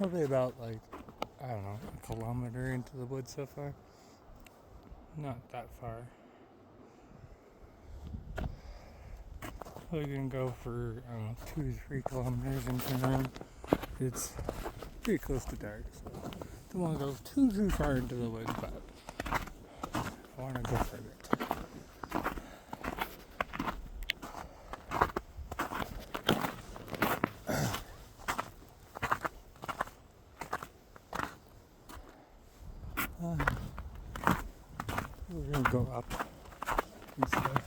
Probably about like, I don't know, a kilometer into the woods so far. Not that far. We're gonna go for, I don't know, 2 to 3 kilometers and turn around. It's pretty close to dark, so don't want to go too far into the woods, but I want to go for a bit. We're gonna go up instead.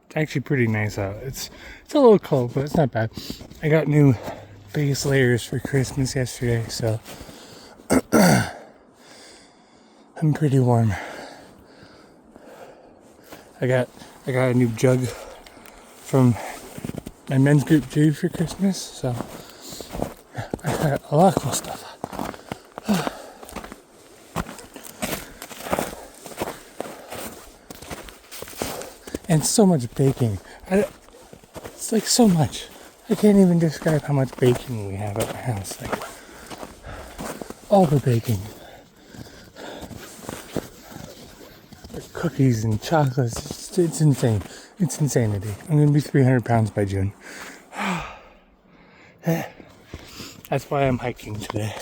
It's actually pretty nice out. It's a little cold, but it's not bad. I got new base layers for Christmas yesterday, so I'm pretty warm. I got a new jug from my men's group too for Christmas, so I got a lot of cool stuff. And so much baking. It's like so much. I can't even describe how much baking we have at my house. Like, all the baking. Like cookies and chocolates. It's insane. It's insanity. I'm going to be 300 pounds by June. That's why I'm hiking today.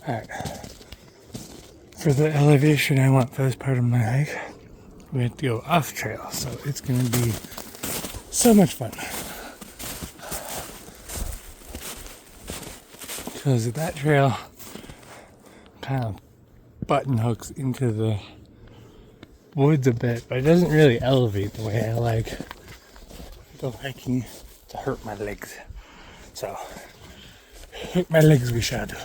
Alright. for the elevation I want for this part of my hike, we have to go off trail, so it's going to be so much fun. Because that trail kind of button hooks into the woods a bit, but it doesn't really elevate the way I like go hiking to hurt my legs. So, hurt my legs we shall do.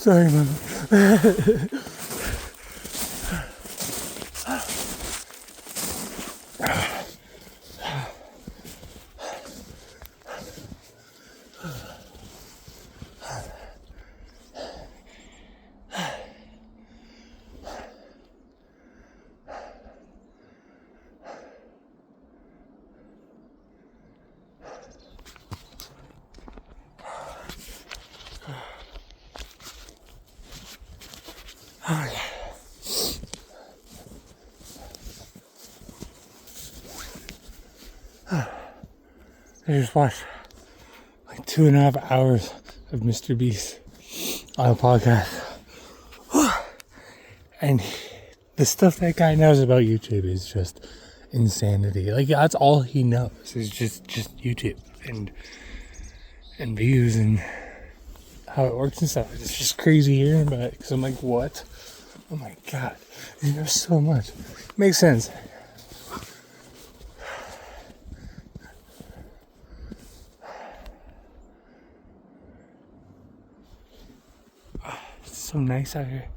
Sorry, man. Oh, yeah. I just watched like 2.5 hours of Mr. Beast on a podcast. And the stuff that guy knows about YouTube is just insanity. Like, that's all he knows is just YouTube and views and how it works and stuff. It's just crazy hearing about it because I'm like, what? Oh my god, there's so much. Makes sense. It's so nice out here.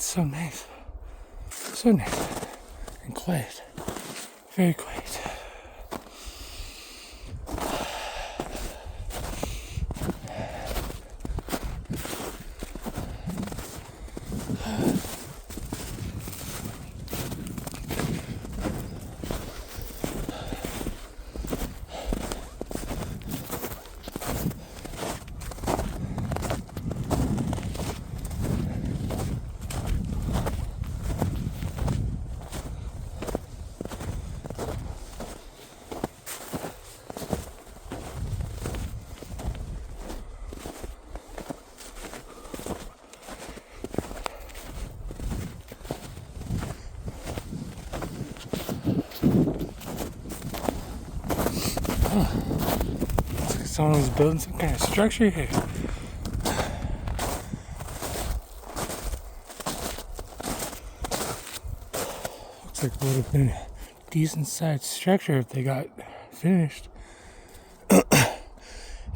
so nice. So nice. And quiet. Very quiet. Someone's building some kind of structure here. Looks like it would have been a decent sized structure if they got finished. You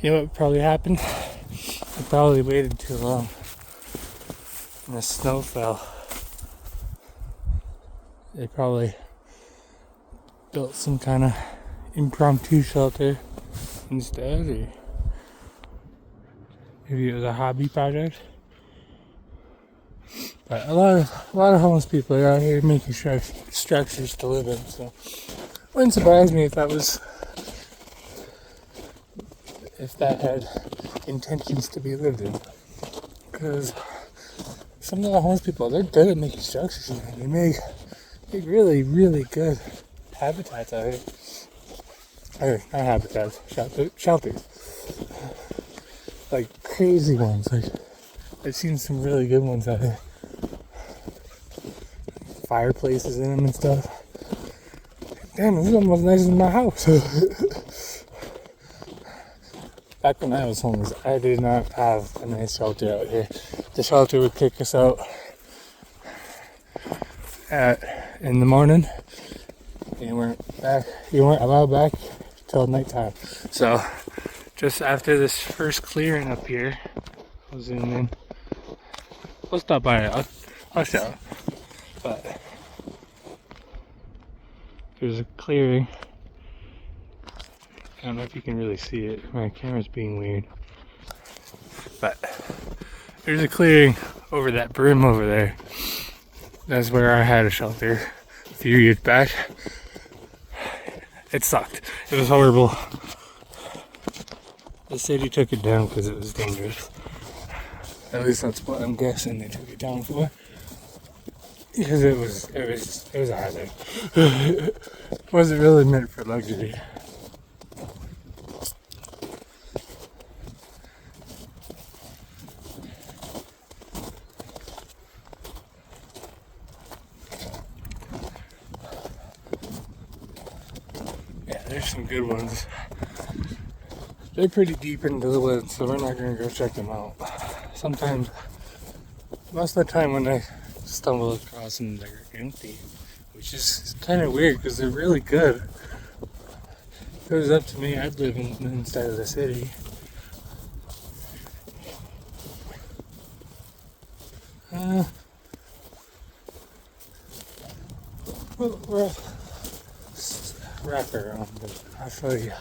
know what probably happened? They probably waited too long. And the snow fell. They probably built some kind of impromptu shelter instead, or maybe it was a hobby project. But a lot of homeless people are out here making structures to live in, so it wouldn't surprise me if that had intentions to be lived in. Because some of the homeless people, they're good at making structures, man. They make really, really good habitats out here. Or not habitats, shelters. Like crazy ones. Like I've seen some really good ones out here. Fireplaces in them and stuff. Damn, this is almost nicer than my house. Back when I was homeless, I did not have a nice shelter out here. The shelter would kick us out in the morning. You weren't allowed back till nighttime. So just after this first clearing up here, I'll zoom in. We'll stop by it. I'll show. But there's a clearing. I don't know if you can really see it. My camera's being weird. But there's a clearing over that brim over there. That's where I had a shelter a few years back. It sucked. It was horrible. The city took it down because it was dangerous. At least that's what I'm guessing they took it down for. Because it was a hazard. It wasn't really meant for luxury. Yeah, there's some good ones. They're pretty deep into the woods, so we're not gonna go check them out. Sometimes, most of the time when I stumble across them, they're empty, which is kind of weird because they're really good. If it was up to me, I'd live inside of the city. We'll wrap around, but I'll show you.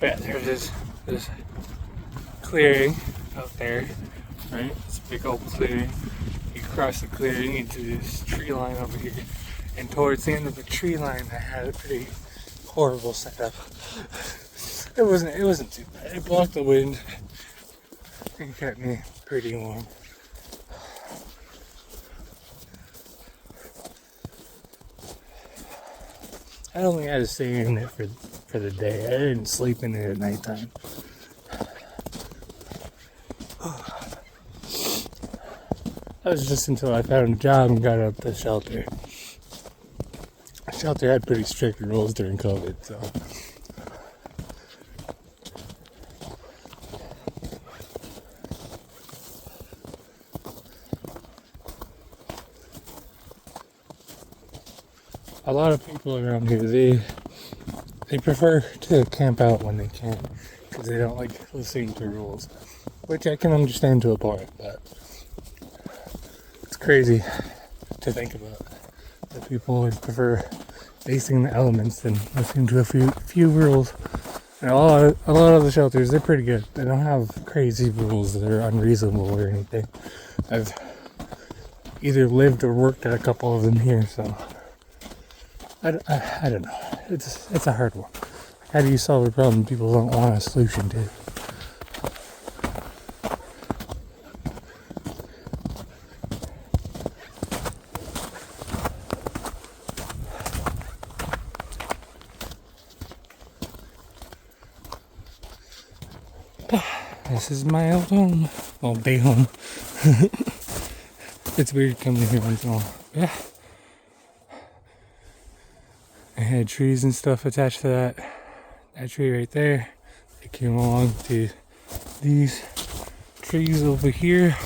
Yeah, there's this clearing out there, right? It's a big old clearing. You cross the clearing into this tree line over here, and towards the end of the tree line, I had a pretty horrible setup. It wasn't too bad. It blocked the wind and kept me pretty warm. I only had to stay in it for the day. I didn't sleep in it at nighttime. That was just until I found a job and got out the shelter. The shelter had pretty strict rules during COVID, so. a lot of people around here, they prefer to camp out when they can, because they don't like listening to rules, which I can understand to a point, but it's crazy to think about that people would prefer facing the elements than listening to a few rules. And a lot of the shelters, they're pretty good. They don't have crazy rules that are unreasonable or anything. I've either lived or worked at a couple of them here, so I don't know. It's a hard one. How do you solve a problem people don't want a solution to? This is my old home. Well, day home. It's weird coming here once in a while. Yeah. I had trees and stuff attached to that tree right there. I came along to these trees over here.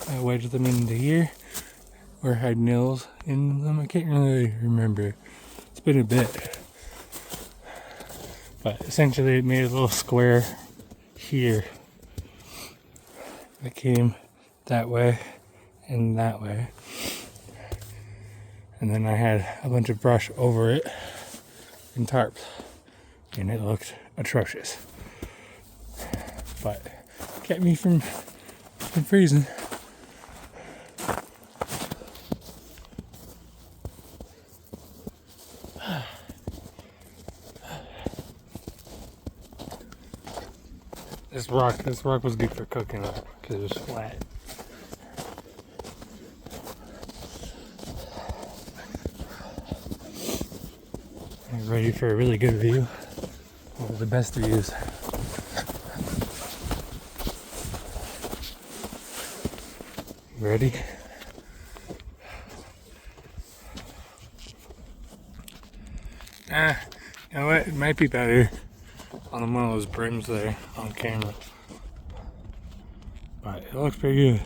I wedged them into here, or had nails in them. I can't really remember. It's been a bit. But essentially it made a little square here. I came that way and that way. And then I had a bunch of brush over it and tarp. And it looked atrocious. But kept me from freezing. This rock was good for cooking up because it was flat. I'm ready for a really good view. One of the best views. Ready? You know what? It might be better on one of those brims there on camera. But it looks pretty good.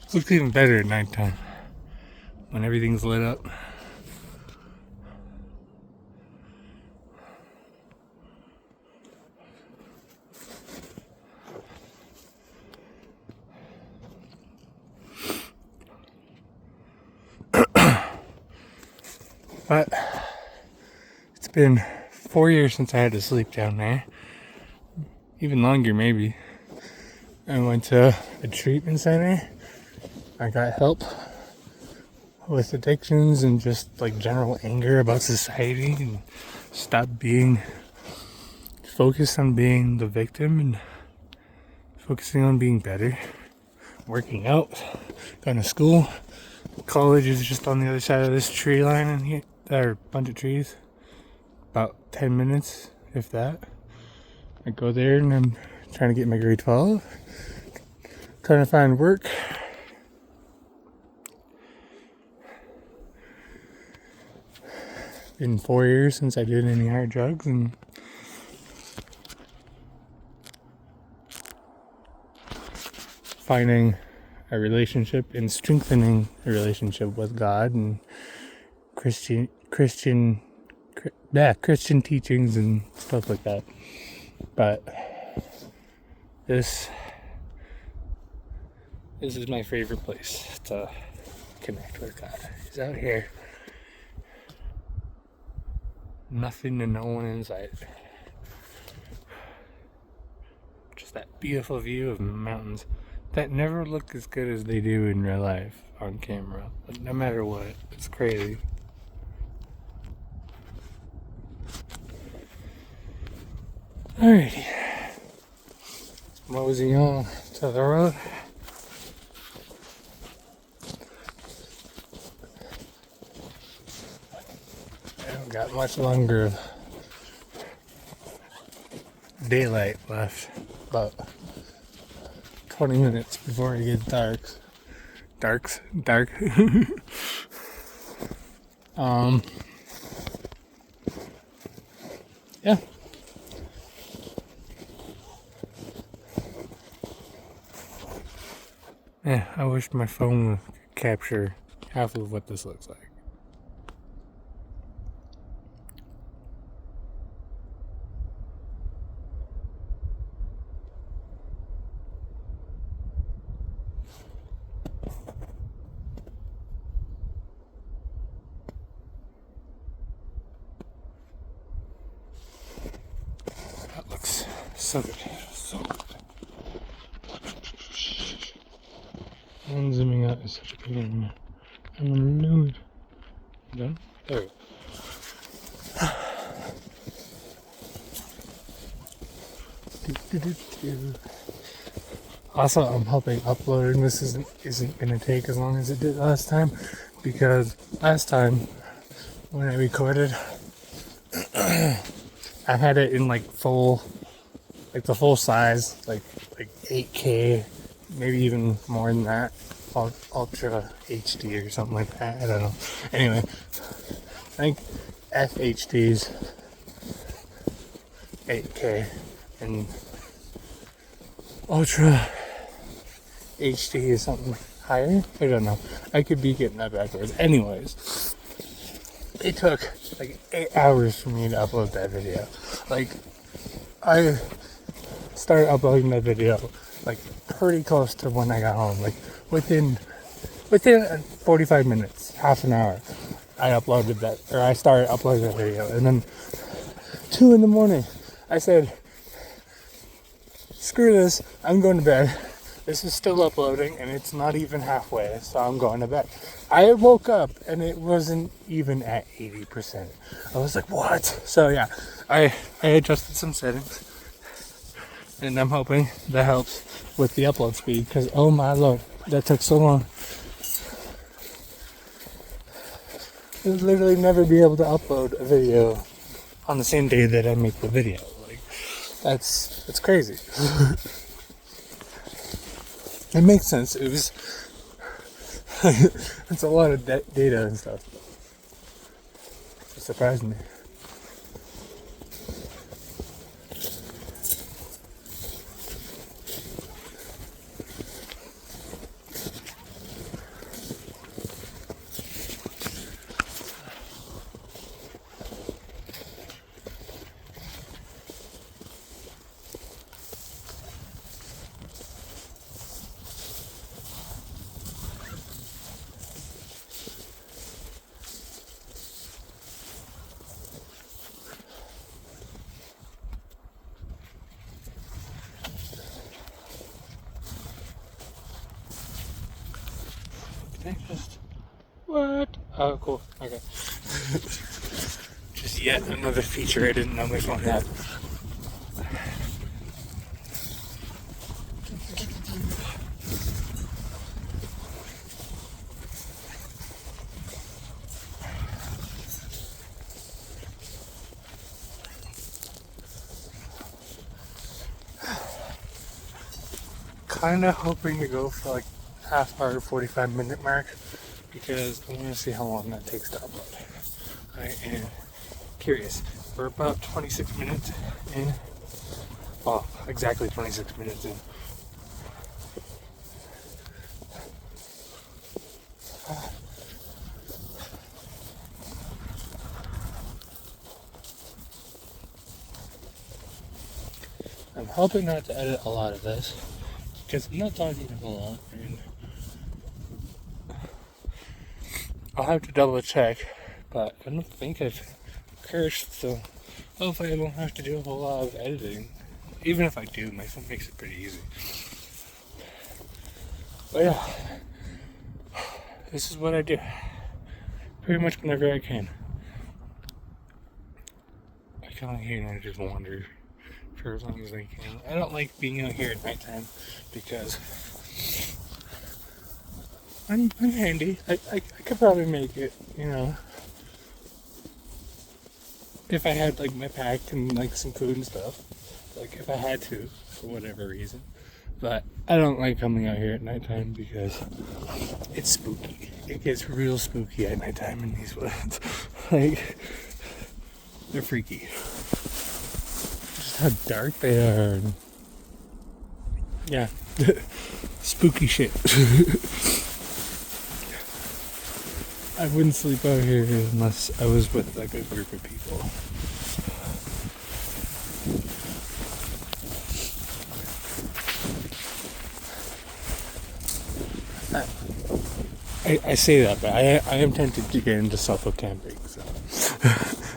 It looks even better at nighttime when everything's lit up. But it's been 4 years since I had to sleep down there. Even longer, maybe. I went to a treatment center. I got help with addictions and just like general anger about society, and stopped being focused on being the victim and focusing on being better. Working out, going to school. College is just on the other side of this tree line in here. There are a bunch of trees. About 10 minutes, if that. I go there and I'm trying to get my grade 12. Trying to find work. Been 4 years since I did any hard drugs, and finding a relationship and strengthening a relationship with God and Christian teachings and stuff like that. But this is my favorite place to connect with God. He's out here. Nothing and no one in sight. Just that beautiful view of mountains that never look as good as they do in real life on camera. But no matter what, it's crazy. Alrighty. Mosey on to the road. I haven't got much longer of daylight left. About 20 minutes before it gets dark. Yeah. I wish my phone would capture half of what this looks like. That looks so good. So good. And zooming out is such a pain. I'm gonna do it. Done? There we go. Also, I'm hoping uploading this isn't gonna take as long as it did last time, because last time when I recorded, I had it in like the full size, like 8K, maybe even more than that, Ultra HD or something like that. I don't know. Anyway, I think FHD's 8K and Ultra HD is something higher. I don't know. I could be getting that backwards. Anyways, it took like 8 hours for me to upload that video. Like, I started uploading that video like pretty close to when I got home. Like within 45 minutes, half an hour, I started uploading that video. And then 2 in the morning, I said, screw this, I'm going to bed. This is still uploading and it's not even halfway, so I'm going to bed. I woke up and it wasn't even at 80%. I was like, what? So yeah, I adjusted some settings and I'm hoping that helps with the upload speed, because oh my lord, that took so long. I'll literally never be able to upload a video on the same day that I make the video. Like, that's crazy. It makes sense. It was it's a lot of data and stuff. It surprised me. Just what? Oh, cool. Okay. Just yet another feature I didn't know my phone had. Kind of hoping to go for like half hour, 45-minute mark, because I want to see how long that takes to upload. I am curious. We're about 26 minutes in. Well, exactly 26 minutes in. I'm hoping not to edit a lot of this, because I'm not talking a lot, and I'll have to double check, but I don't think I've cursed, so hopefully I won't have to do a whole lot of editing. Even if I do, my phone makes it pretty easy. But yeah, this is what I do pretty much whenever I can. I come out here and I just wander for as long as I can. I don't like being out here at nighttime because I'm handy. I could probably make it, you know, if I had like my pack and like some food and stuff. Like if I had to, for whatever reason. But I don't like coming out here at nighttime because it's spooky. It gets real spooky at nighttime in these woods. Like, they're freaky. Just how dark they are. Yeah. spooky shit. I wouldn't sleep out here unless I was with like a group of people. I say that, but I am tempted to get into solo camping, so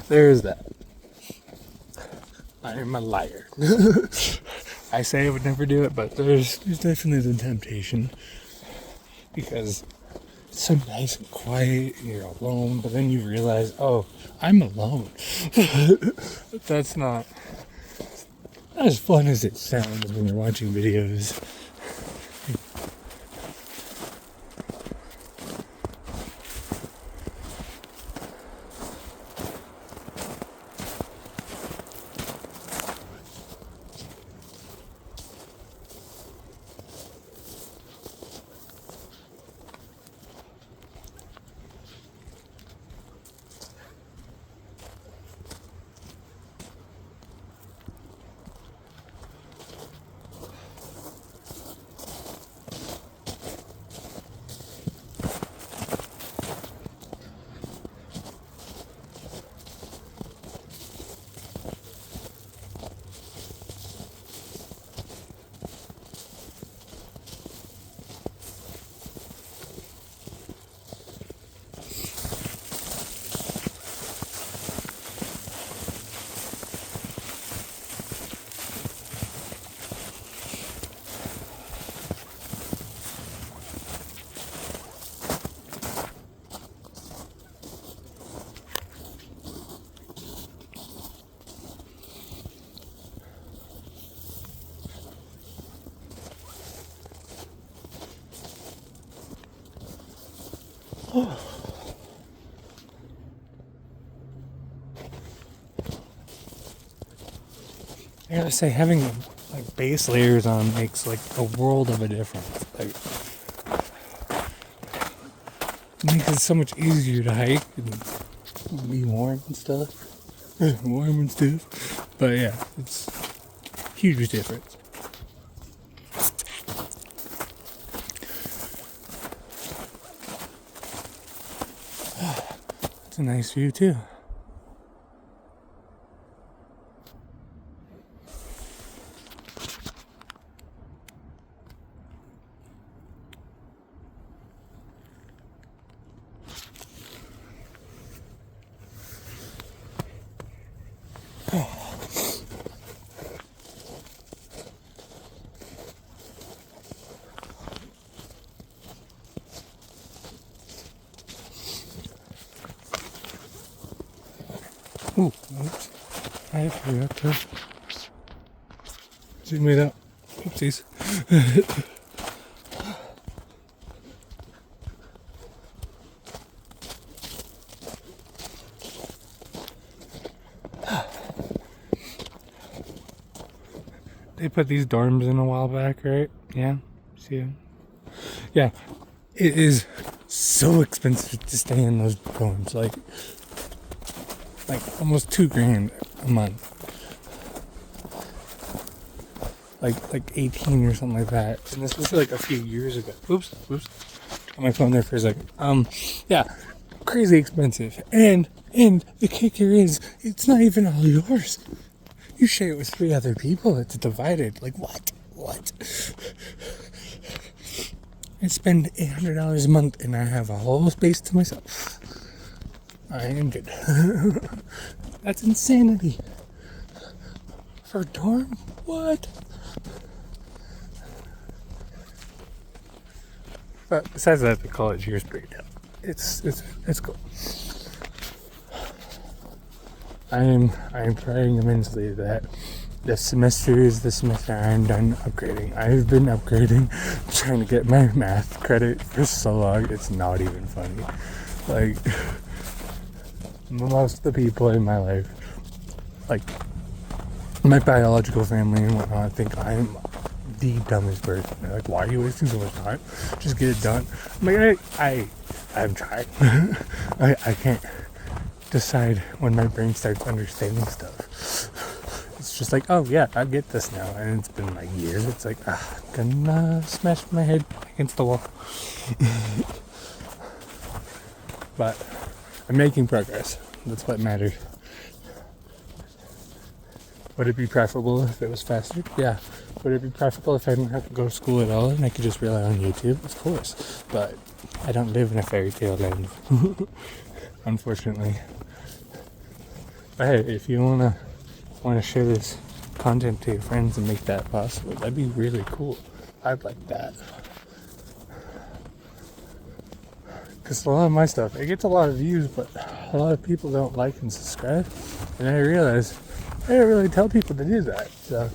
there is that. I am a liar. I say I would never do it, but there's definitely the temptation because it's so nice and quiet and you're alone, but then you realize, oh, I'm alone. That's not as fun as it sounds when you're watching videos. I gotta say, having like base layers on makes like a world of a difference. Like, it makes it so much easier to hike and be warm and stuff. But yeah, it's a huge difference. It's a nice view too. Ooh, oops. I forgot to zoom it out. Oopsies. They put these dorms in a while back, right? Yeah? See it? Yeah. It is so expensive to stay in those dorms. Like almost $2,000 a month. Like 18 or something like that. And this was like a few years ago. Oops. Got my phone there for a second. Yeah, crazy expensive. And the kicker is, it's not even all yours. You share it with 3 other people. It's divided. Like what? I spend $800 a month and I have a whole space to myself. I am good. That's insanity. For a dorm? What? But besides that, the college year is pretty tough. It's cool. I am praying immensely that this semester is the semester I'm done upgrading. I've been upgrading, trying to get my math credit for so long. It's not even funny. Like, most of the people in my life, like my biological family and whatnot, think I'm the dumbest person. They're like, why are you wasting so much time? Just get it done. I'm like, I'm trying. I can't decide when my brain starts understanding stuff. It's just like, oh yeah, I get this now. And it's been like years. It's like, I'm gonna smash my head against the wall. But I'm making progress. That's what matters. Would it be preferable if it was faster? Yeah. Would it be preferable if I didn't have to go to school at all and I could just rely on YouTube? Of course. But I don't live in a fairy tale land. Unfortunately. But hey, if you wanna share this content to your friends and make that possible, that'd be really cool. I'd like that. Because a lot of my stuff, it gets a lot of views, but a lot of people don't like and subscribe. And I realize I don't really tell people to do that. So,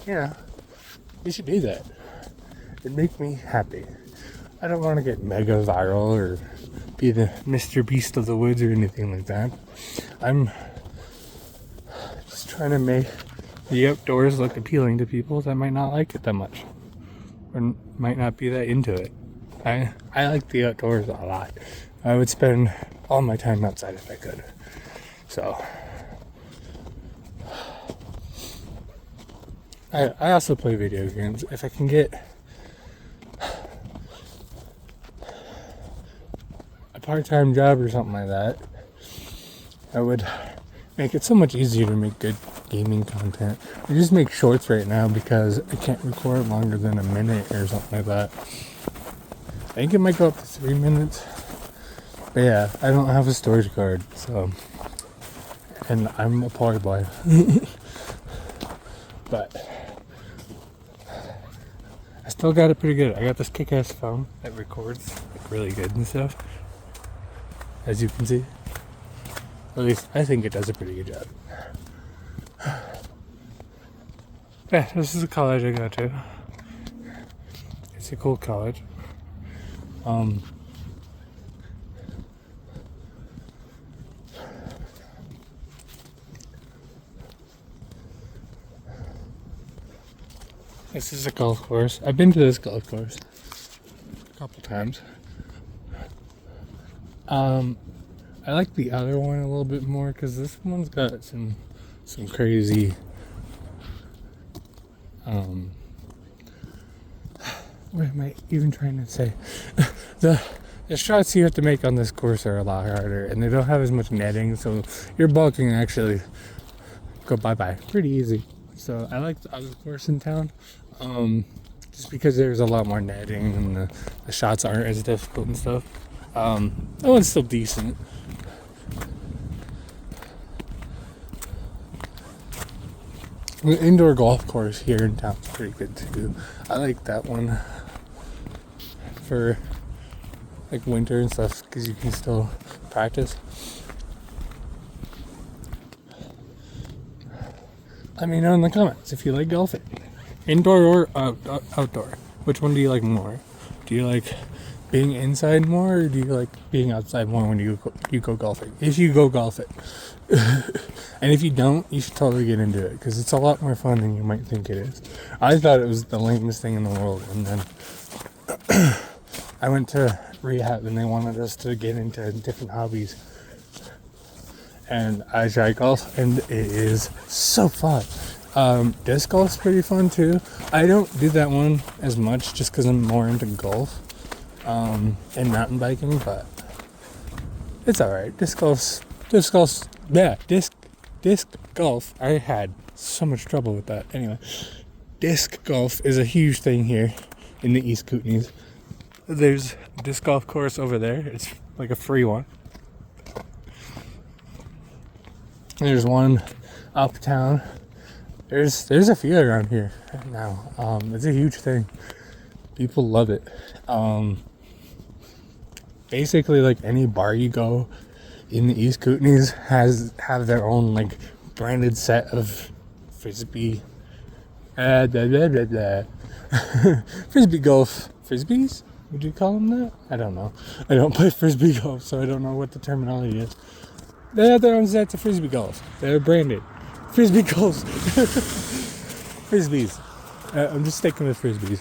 you should do that. It'd make me happy. I don't want to get mega viral or be the Mr. Beast of the woods or anything like that. I'm just trying to make the outdoors look appealing to people that might not like it that much or might not be that into it. I like the outdoors a lot. I would spend all my time outside if I could. So I also play video games. If I can get a part-time job or something like that, I would make it so much easier to make good gaming content. I just make shorts right now because I can't record longer than a minute or something like that. I think it might go up to 3 minutes. But yeah, I don't have a storage card, so, and I'm a poor boy. But I still got it pretty good. I got this kick-ass phone that records like really good and stuff, as you can see. At least I think it does a pretty good job. Yeah, this is a college I go to. It's a cool college. This is a golf course. I've been to this golf course a couple times. I like the other one a little bit more because this one's got some crazy what am I even trying to say? the shots you have to make on this course are a lot harder and they don't have as much netting, so your ball can actually go bye-bye pretty easy. So I like the other course in town, just because there's a lot more netting and the shots aren't as difficult and stuff. That one's still decent. The indoor golf course here in town is pretty good too. I like that one for like winter and stuff because you can still practice. Let me know in the comments if you like golfing, indoor or outdoor. Which one do you like more? Do you like being inside more, or do you like being outside more when you go golfing? If you go golfing, and if you don't, you should totally get into it because it's a lot more fun than you might think it is. I thought it was the lamest thing in the world, and then I went to rehab, and they wanted us to get into different hobbies. And I try golf, and it is so fun. Disc golf's pretty fun too. I don't do that one as much just because I'm more into golf and mountain biking, but it's alright. Disc golf. I had so much trouble with that. Anyway, disc golf is a huge thing here in the East Kootenays. There's a disc golf course over there. It's like a free one. There's one uptown. There's a few around here now. It's a huge thing. People love it. Basically, like any bar you go in the East Kootenays have their own like branded set of frisbee. Frisbee golf. Frisbees? Would you call them that? I don't know. I don't play frisbee golf, so I don't know what the terminology is. They have their own sets of frisbee golf. They're branded. Frisbee golf. Frisbees. I'm just sticking with frisbees.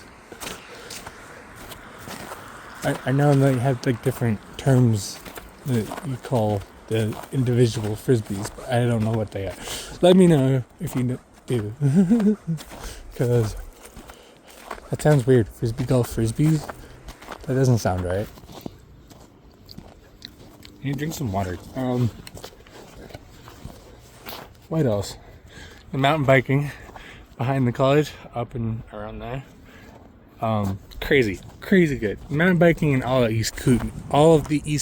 I know they have like different terms that you call the individual frisbees, but I don't know what they are. Let me know if you Ew. Because that sounds weird. Frisbee golf frisbees? That doesn't sound right. You drink some water. What else? The mountain biking behind the college, up and around there. Crazy good. Mountain biking in all of the East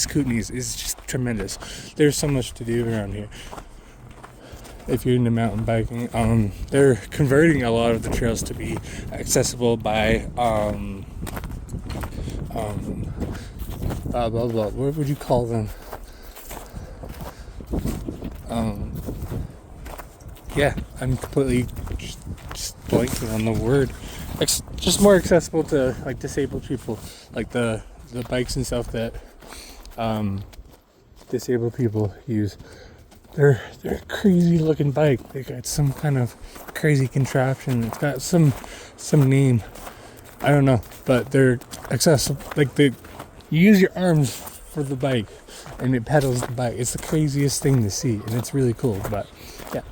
Kootenays is just tremendous. There's so much to do around here. If you're into mountain biking, they're converting a lot of the trails to be accessible by what would you call them? Yeah, I'm completely just blanking on the word. Just more accessible to like disabled people, like the bikes and stuff that disabled people use. They're a crazy looking bike. They got some kind of crazy contraption. It's got some name. I don't know, but they're accessible. Like you use your arms for the bike, and it pedals the bike. It's the craziest thing to see, and it's really cool. But yeah.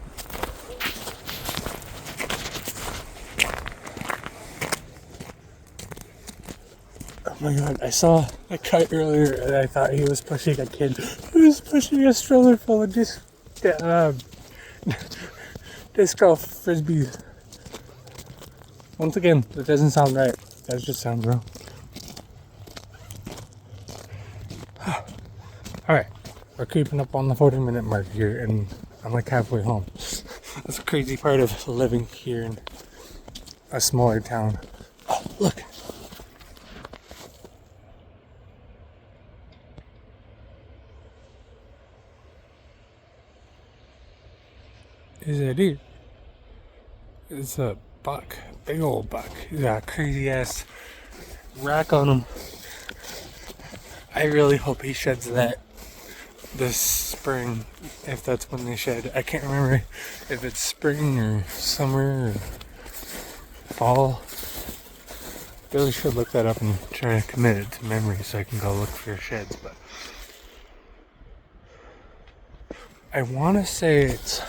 Oh my god, I saw a kite earlier and I thought he was pushing a kid. He was pushing a stroller full of disc golf frisbees. Once again, that doesn't sound right. That just sounds wrong. Alright, we're creeping up on the 40-minute mark here and I'm like halfway home. That's a crazy part of living here in a smaller town. Oh, look. Is a deer. It's a buck. Big old buck. He's got a crazy ass rack on him. I really hope he sheds that this spring, if that's when they shed. I can't remember if it's spring or summer or fall. Really should look that up and try to commit it to memory so I can go look for sheds. But I want to say it's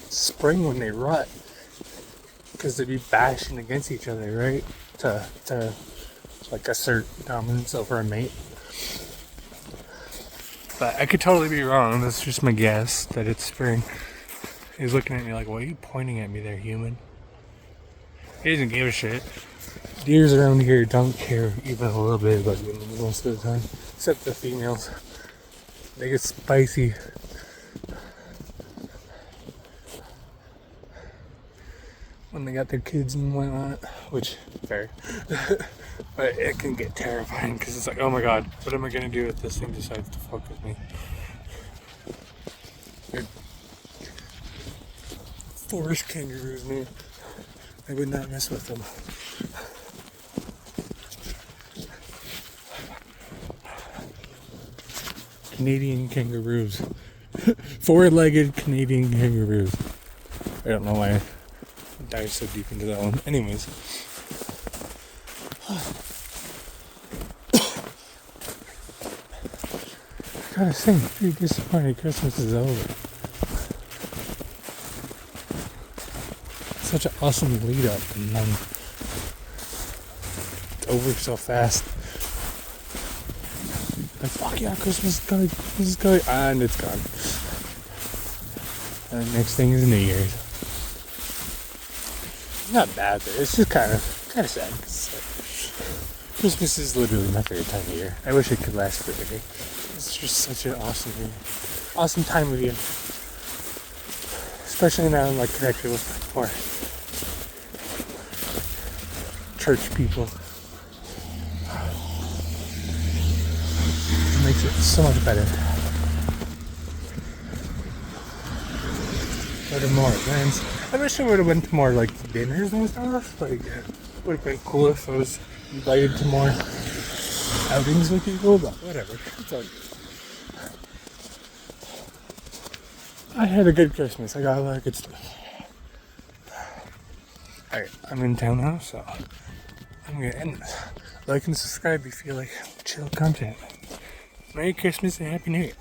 spring when they rut, because they'd be bashing against each other, right? To like assert dominance over a mate. But I could totally be wrong. That's just my guess that it's spring. He's looking at me like, "What are you pointing at me there, human?" He doesn't give a shit. Deers around here don't care even a little bit about humans most of the time, except the females. They get spicy. When they got their kids and whatnot, which fair. But it can get terrifying because it's like, oh my god, what am I gonna do if this thing decides to fuck with me? They're forest kangaroos, man. I would not mess with them. Canadian kangaroos. Four-legged Canadian kangaroos. I don't know why I dived so deep into that one. Anyways. I gotta say, I'm pretty disappointed Christmas is over. Such an awesome lead up, and then it's over so fast. Like, fuck yeah, Christmas is going, and it's gone. And the next thing is New Year's. Not bad, but it's just kind of sad. Christmas is literally my favorite time of year. I wish it could last forever. It's just such an awesome time of year. Especially now I'm like connected with more church people. It makes it so much better. Go to more events. I wish I would have went to more like dinners and stuff. Like, it would have been cool if I was invited to more outings with people, but whatever. It's all good. I had a good Christmas. I got a lot of good stuff. Alright, I'm in town now, so I'm gonna end this. Like and subscribe if you like chill content. Merry Christmas and Happy New Year.